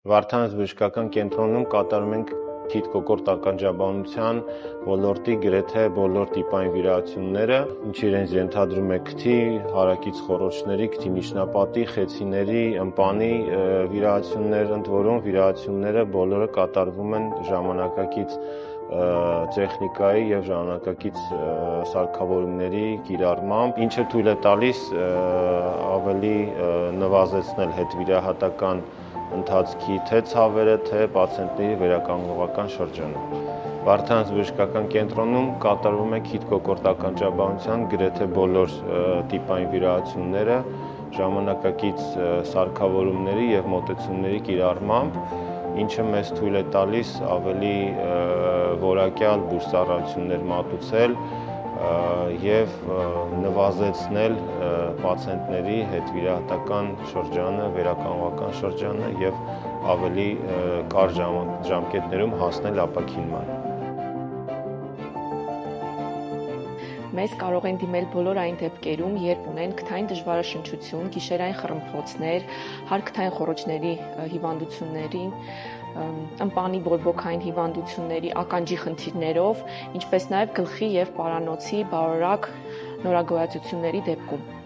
Վարդանանց բժշկական կենտրոնում կատարում ենք քիթ-կոկորտ ականջաբանության ոլորտի գրեթե բոլոր տիպային վիրահատությունները, ինչ իրենց ենթադրում է քթի, հարակից խոռոչների, քթի միջնապատի, խեցիների, ըմպանի վիրահատություններ, ընդ որում վիրահատությունները բոլորը կատարվում են ժամանակակից տեխնիկայի եւ ժամանակակից սարքավորումների կիրառմամբ, ինչը թույլ է տալիս ավելի նվազեցնել հետվիրահատական ընթացքի թե ցավերը, թե պացիենտների վերականգնողական շրջանը։ Վարդանանց բժշկական կենտրոնում կատարվում է քիթ-կոկորտ ականջաբանության գրեթե բոլոր տիպային վիրահատությունները ժամանակակից սարքավորումների եւ մոտեցումների կիրառմամբ, ինչը մեզ թույլ է տալիս ավելի որակյալ բուժծառայություններ մատուցել եւ նվազեցնել պացիենտների հետվիրահատական շրջանը, վերականգնողական շրջանը եւ ավելի կարճ ժամկետներում հասնել ապաքինման։ Մեզ կարող են դիմել բոլոր այն դեպքերում, երբ ունեն քթային դժվարաշնչություն, գիշերային խռմփոցներ, հարքթային խոռոչների հիվանդությունների, ըմպանի բորբոքային հիվանդությունների, ականջի խնդիրներով, ինչպես նաև գլխի եւ պարանոցի բարորակ նորագոյացությունների դեպքում։